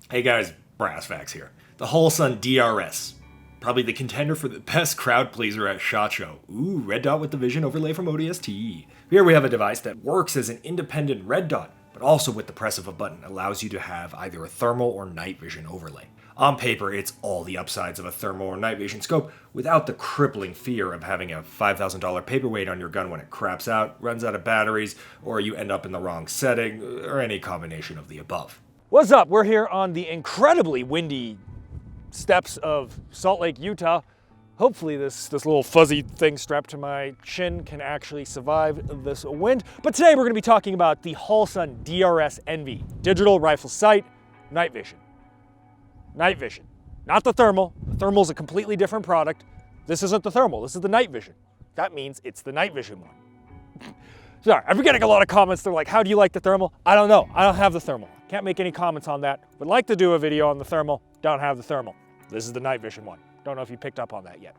Hey guys, Brass Facts here. The Holosun DRS. Probably the contender for the best crowd pleaser at SHOT Show. Ooh, red dot with the vision overlay from ODST. Here we have a device that works as an independent red dot, but also with the press of a button allows you to have either a thermal or night vision overlay. On paper, it's all the upsides of a thermal or night vision scope without the crippling fear of having a $5,000 paperweight on your gun when it craps out, runs out of batteries, or you end up in the wrong setting, or any combination of the above. What's up? We're here on the incredibly windy steps of Salt Lake, Utah. Hopefully this little fuzzy thing strapped to my chin can actually survive this wind. But today we're going to be talking about the Holosun DRS-NV, digital rifle sight, night vision. Night vision, not the thermal. The thermal is a completely different product. This isn't the thermal, this is the night vision. That means it's the night vision one. Sorry, I'm getting a lot of comments. They're like, how do you like the thermal? I don't know, I don't have the thermal. Can't make any comments on that. Would like to do a video on the thermal, don't have the thermal. This is the night vision one. Don't know if you picked up on that yet.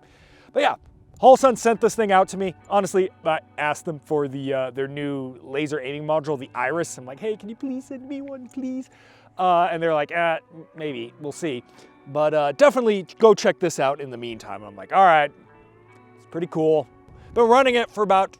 But yeah, Holosun sent this thing out to me. Honestly, I asked them for their new laser aiming module, the Iris. I'm like, hey, can you please send me one, please? And they're like, maybe, we'll see. But definitely go check this out in the meantime. I'm like, all right, it's pretty cool. Been running it for about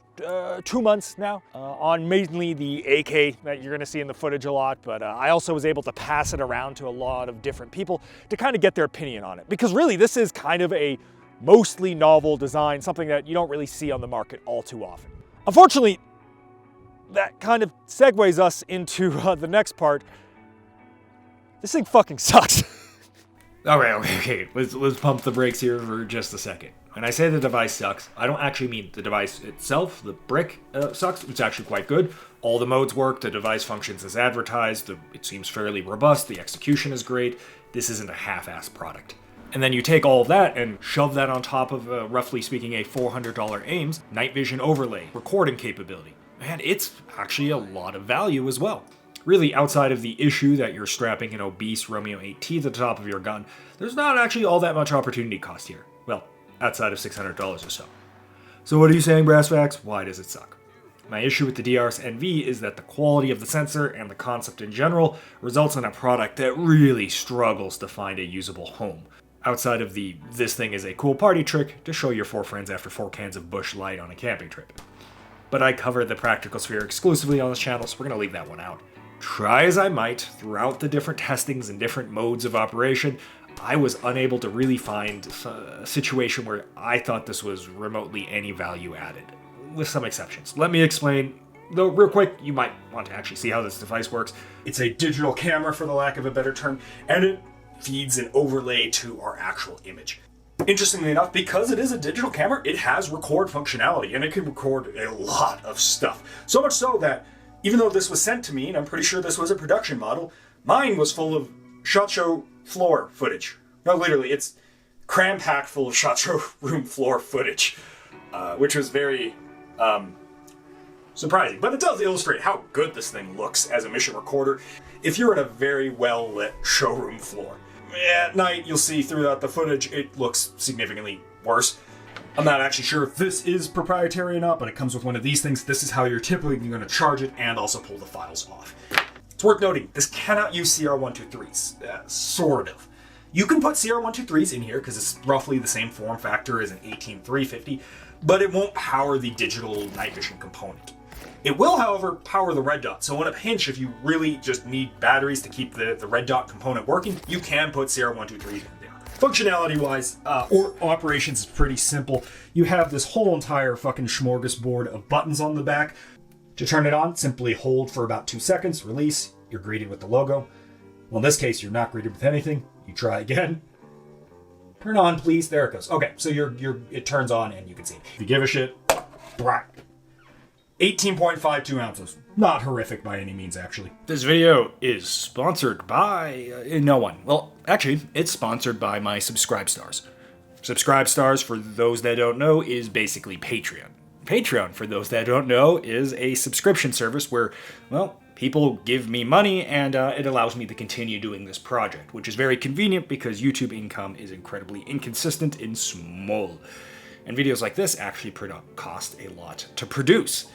2 months now on mainly the AK that you're gonna see in the footage a lot, but I also was able to pass it around to a lot of different people to kind of get their opinion on it. Because really this is kind of a mostly novel design, something that you don't really see on the market all too often. Unfortunately, that kind of segues us into the next part. This thing fucking sucks. Okay. Let's pump the brakes here for just a second. When I say the device sucks, I don't actually mean the device itself. The brick sucks. It's actually quite good. All the modes work. The device functions as advertised. It seems fairly robust. The execution is great. This isn't a half-assed product. And then you take all of that and shove that on top of, roughly speaking, a $400 Ames night vision overlay, recording capability. Man, it's actually a lot of value as well. Really, outside of the issue that you're strapping an obese Romeo 8T to the top of your gun, there's not actually all that much opportunity cost here. Well, outside of $600 or so. So what are you saying, Brass Facts? Why does it suck? My issue with the DRS-NV is that the quality of the sensor and the concept in general results in a product that really struggles to find a usable home. Outside of this thing is a cool party trick to show your 4 friends after 4 cans of Busch Light on a camping trip. But I covered the practical sphere exclusively on this channel, so we're going to leave that one out. Try as I might, throughout the different testings and different modes of operation, I was unable to really find a situation where I thought this was remotely any value added, with some exceptions. Let me explain, though real quick, you might want to actually see how this device works. It's a digital camera, for the lack of a better term, and it feeds an overlay to our actual image. Interestingly enough, because it is a digital camera, it has record functionality, and it can record a lot of stuff. So much so that, even though this was sent to me, and I'm pretty sure this was a production model, mine was full of SHOT Show floor footage. No, literally, it's cram-packed full of SHOT Show room floor footage, which was very surprising. But it does illustrate how good this thing looks as a mission recorder if you're in a very well-lit showroom floor. At night, you'll see throughout the footage, it looks significantly worse. I'm not actually sure if this is proprietary or not, but it comes with one of these things. This is how you're typically going to charge it and also pull the files off. It's worth noting, this cannot use CR123s, sort of. You can put CR123s in here because it's roughly the same form factor as an 18350, but it won't power the digital night vision component. It will, however, power the red dot, so in a pinch, if you really just need batteries to keep the red dot component working, you can put CR123s in there. Functionality-wise, or operations is pretty simple. You have this whole entire fucking smorgasbord of buttons on the back. To turn it on, simply hold for about 2 seconds, release, you're greeted with the logo. Well, in this case, you're not greeted with anything. You try again. Turn on, please. There it goes. Okay, so it turns on and you can see it. If you give a shit, 18.52 ounces. Not horrific by any means, actually. This video is sponsored by no one. Well, actually, it's sponsored by my Subscribe Stars. Subscribe Stars, for those that don't know, is basically Patreon. Patreon, for those that don't know, is a subscription service where, well, people give me money and it allows me to continue doing this project, which is very convenient because YouTube income is incredibly inconsistent and small. And videos like this actually cost a lot to produce.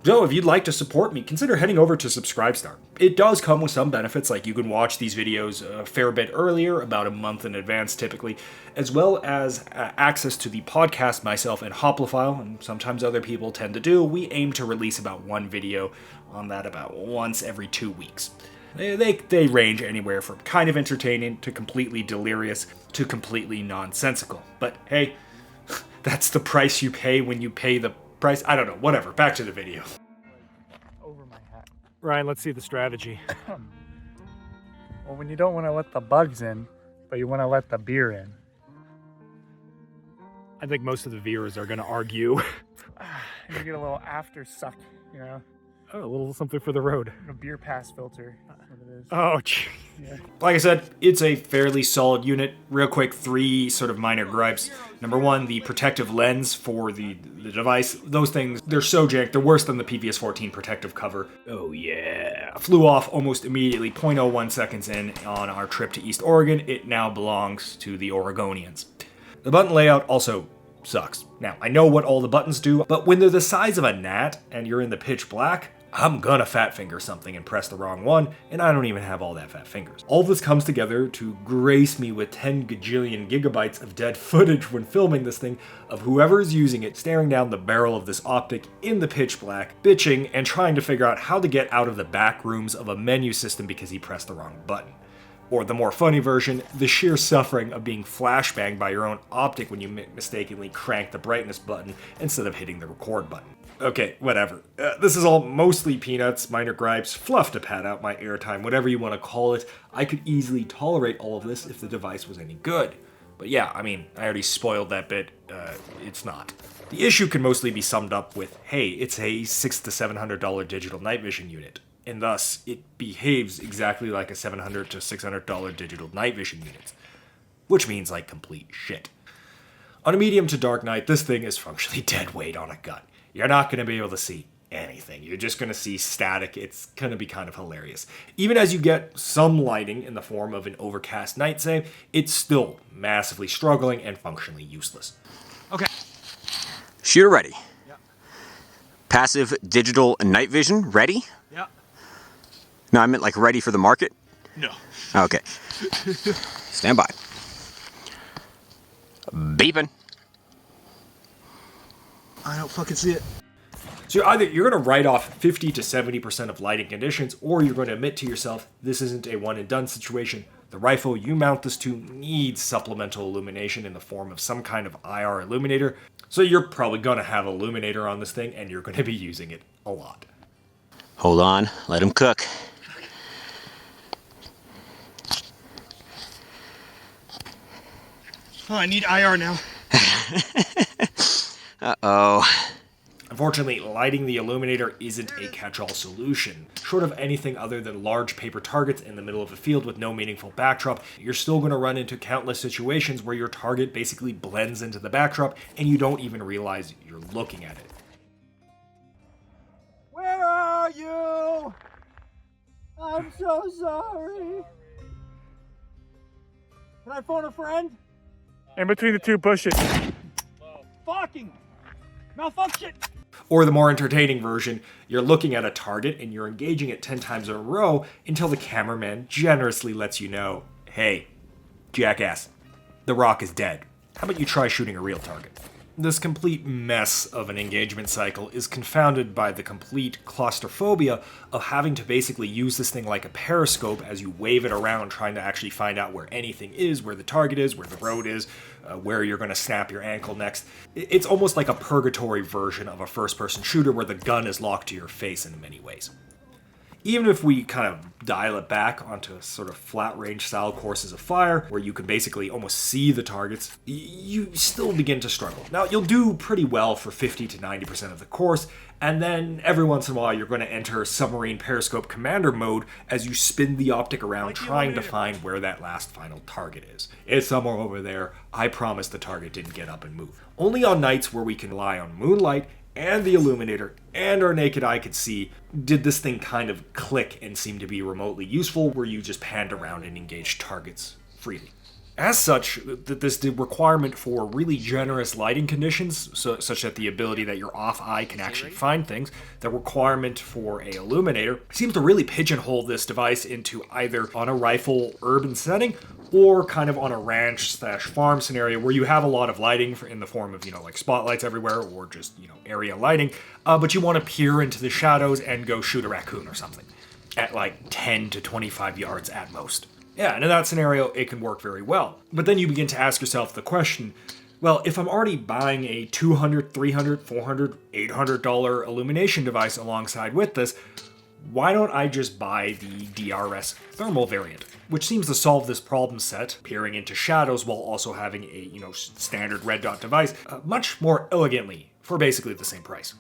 So if you'd like to support me, consider heading over to Subscribestar. It does come with some benefits, like you can watch these videos a fair bit earlier, about a month in advance typically, as well as access to the podcast myself and Hoplifile, and sometimes other people tend to do. We aim to release about one video on that about once every 2 weeks. They range anywhere from kind of entertaining to completely delirious to completely nonsensical. But hey, that's the price you pay when you pay the price. I don't know, whatever. Back to the video. Over my hat. Ryan, let's see the strategy. Well, when you don't want to let the bugs in, but you want to let the beer in. I think most of the viewers are going to argue. And you get a little after suck, you know? Oh, a little something for the road. A beer pass filter. That's what it is. Oh, gee. Yeah. Like I said, it's a fairly solid unit. Real quick, 3 sort of minor gripes. Number 1, the protective lens for the device. Those things, they're so janked. They're worse than the PVS-14 protective cover. Oh yeah. Flew off almost immediately, 0.01 seconds in on our trip to East Oregon. It now belongs to the Oregonians. The button layout also sucks. Now, I know what all the buttons do, but when they're the size of a gnat and you're in the pitch black, I'm gonna fat finger something and press the wrong one, and I don't even have all that fat fingers. All this comes together to grace me with 10 gajillion gigabytes of dead footage when filming this thing of whoever's using it staring down the barrel of this optic in the pitch black, bitching and trying to figure out how to get out of the back rooms of a menu system because he pressed the wrong button. Or the more funny version, the sheer suffering of being flashbanged by your own optic when you mistakenly crank the brightness button instead of hitting the record button. Okay, whatever. This is all mostly peanuts, minor gripes, fluff to pad out my airtime, whatever you want to call it. I could easily tolerate all of this if the device was any good. But yeah, I mean, I already spoiled that bit. It's not. The issue can mostly be summed up with, hey, it's a $600 to $700 digital night vision unit. And thus, it behaves exactly like a $700 to $600 digital night vision unit. Which means like complete shit. On a medium to dark night, this thing is functionally dead weight on a gun. You're not going to be able to see anything. You're just going to see static. It's going to be kind of hilarious. Even as you get some lighting in the form of an overcast night, say, it's still massively struggling and functionally useless. Okay. Shooter ready. Yeah. Passive digital night vision ready? Yeah. No, I meant like ready for the market? No. Okay. Stand by. Beeping. I don't fucking see it. So either you're going to write off 50 to 70% of lighting conditions, or you're going to admit to yourself, this isn't a one and done situation. The rifle you mount this to needs supplemental illumination in the form of some kind of IR illuminator. So you're probably going to have an illuminator on this thing, and you're going to be using it a lot. Hold on, let him cook. Oh, I need IR now. Uh-oh. Unfortunately, lighting the illuminator isn't a catch-all solution. Short of anything other than large paper targets in the middle of a field with no meaningful backdrop, you're still going to run into countless situations where your target basically blends into the backdrop and you don't even realize you're looking at it. Where are you? I'm so sorry. Can I phone a friend? In between the two bushes. Fucking malfunction. Or the more entertaining version, you're looking at a target and you're engaging it 10 times in a row until the cameraman generously lets you know, hey, jackass, the rock is dead. How about you try shooting a real target? This complete mess of an engagement cycle is confounded by the complete claustrophobia of having to basically use this thing like a periscope as you wave it around trying to actually find out where anything is, where the target is, where the road is, where you're going to snap your ankle next. It's almost like a purgatory version of a first-person shooter where the gun is locked to your face in many ways. Even if we kind of dial it back onto sort of flat range style courses of fire, where you can basically almost see the targets, you still begin to struggle. Now, you'll do pretty well for 50 to 90% of the course, and then every once in a while you're going to enter submarine periscope commander mode as you spin the optic around trying to find where that last final target is. It's somewhere over there. I promise the target didn't get up and move. Only on nights where we can rely on moonlight and the illuminator and our naked eye could see did this thing kind of click and seem to be remotely useful, where you just panned around and engaged targets freely. As such, the requirement for really generous lighting conditions, such that the ability that your off eye can actually find things, the requirement for a illuminator, seems to really pigeonhole this device into either on a rifle urban setting or kind of on a ranch/farm scenario where you have a lot of lighting in the form of, like spotlights everywhere or just, area lighting, but you want to peer into the shadows and go shoot a raccoon or something at like 10 to 25 yards at most. Yeah, and in that scenario, it can work very well. But then you begin to ask yourself the question, well, if I'm already buying a $200, $300, $400, $800 illumination device alongside with this, why don't I just buy the DRS thermal variant, which seems to solve this problem set, peering into shadows while also having a, standard red dot device, much more elegantly for basically the same price.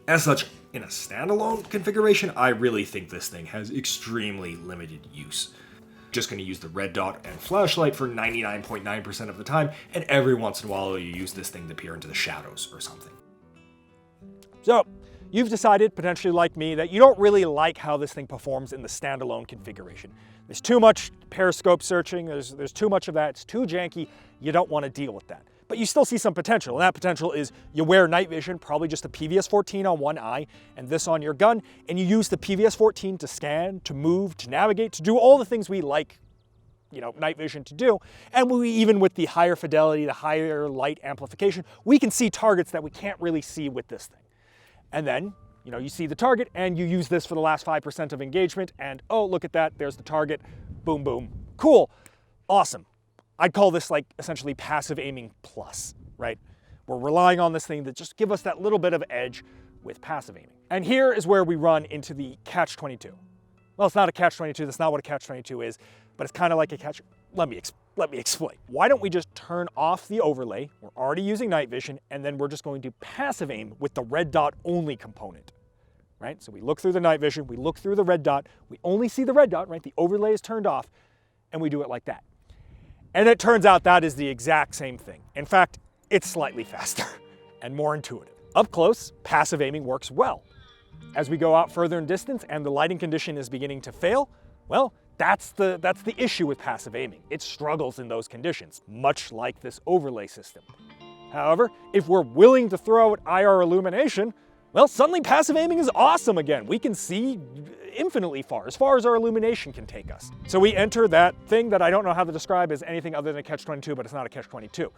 As such, in a standalone configuration, I really think this thing has extremely limited use. Just going to use the red dot and flashlight for 99.9% of the time, and every once in a while you use this thing to peer into the shadows or something. So, you've decided, potentially like me, that you don't really like how this thing performs in the standalone configuration. There's too much periscope searching, there's too much of that, it's too janky, you don't want to deal with that. But you still see some potential, and that potential is you wear night vision, probably just a PVS-14 on one eye, and this on your gun, and you use the PVS-14 to scan, to move, to navigate, to do all the things we like, night vision to do. And even with the higher fidelity, the higher light amplification, we can see targets that we can't really see with this thing. And then, you see the target, and you use this for the last 5% of engagement, and oh, look at that, there's the target, boom, boom, cool, awesome. I'd call this like essentially passive aiming plus, right? We're relying on this thing to just give us that little bit of edge with passive aiming. And here is where we run into the catch-22. Well, it's not a catch-22, that's not what a catch-22 is, but it's kind of like a catch. Let me explain. Why don't we just turn off the overlay? We're already using night vision, and then we're just going to passive aim with the red dot only component, right? So we look through the night vision, we look through the red dot, we only see the red dot, right? The overlay is turned off, and we do it like that. And it turns out that is the exact same thing. In fact, it's slightly faster and more intuitive. Up close, passive aiming works well. As we go out further in distance and the lighting condition is beginning to fail, well, that's the issue with passive aiming. It struggles in those conditions, much like this overlay system. However, if we're willing to throw out IR illumination, well, suddenly passive aiming is awesome again. We can see infinitely far as our illumination can take us. So we enter that thing that I don't know how to describe as anything other than a catch-22, but it's not a catch-22.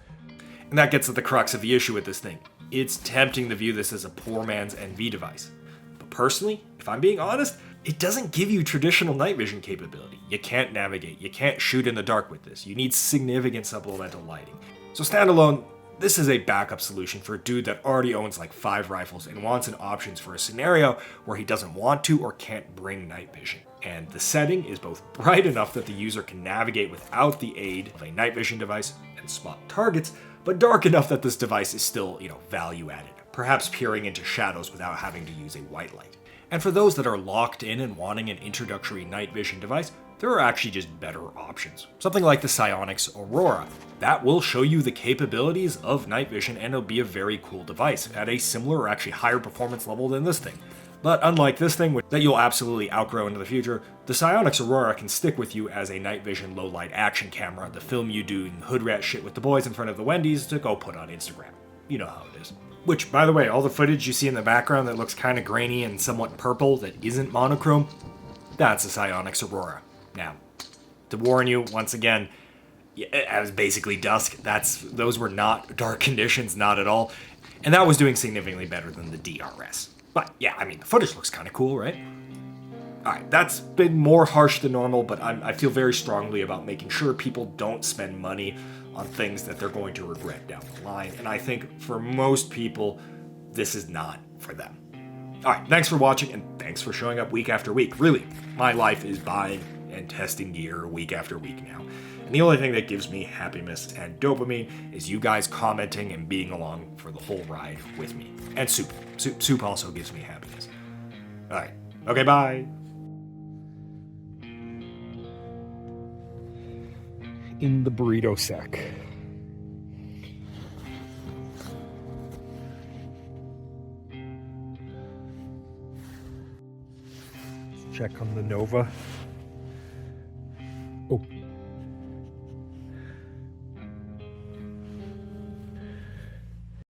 And that gets at the crux of the issue with this thing. It's tempting to view this as a poor man's NV device. But personally, if I'm being honest, it doesn't give you traditional night vision capability. You can't navigate, you can't shoot in the dark with this. You need significant supplemental lighting. So standalone, this is a backup solution for a dude that already owns like 5 rifles and wants an options for a scenario where he doesn't want to or can't bring night vision. And the setting is both bright enough that the user can navigate without the aid of a night vision device and spot targets, but dark enough that this device is still, value added, perhaps peering into shadows without having to use a white light. And for those that are locked in and wanting an introductory night vision device, there are actually just better options. Something like the Psyonix Aurora. That will show you the capabilities of night vision and it'll be a very cool device at a similar or actually higher performance level than this thing. But unlike this thing that you'll absolutely outgrow into the future, the Psyonix Aurora can stick with you as a night vision low light action camera to film you doing hood rat shit with the boys in front of the Wendy's to go put on Instagram. You know how it is. Which, by the way, all the footage you see in the background that looks kind of grainy and somewhat purple that isn't monochrome, that's the Psyonix Aurora. Now, to warn you, once again, it was basically dusk. Those were not dark conditions, not at all. And that was doing significantly better than the DRS. But yeah, I mean, the footage looks kind of cool, right? Alright, that's been more harsh than normal, but I feel very strongly about making sure people don't spend money on things that they're going to regret down the line. And I think for most people, this is not for them. Alright, thanks for watching, and thanks for showing up week after week. Really, my life is buying and testing gear week after week now. And the only thing that gives me happiness and dopamine is you guys commenting and being along for the whole ride with me. And soup. Soup also gives me happiness. Alright, okay, bye. In the burrito sack. Check on the Nova.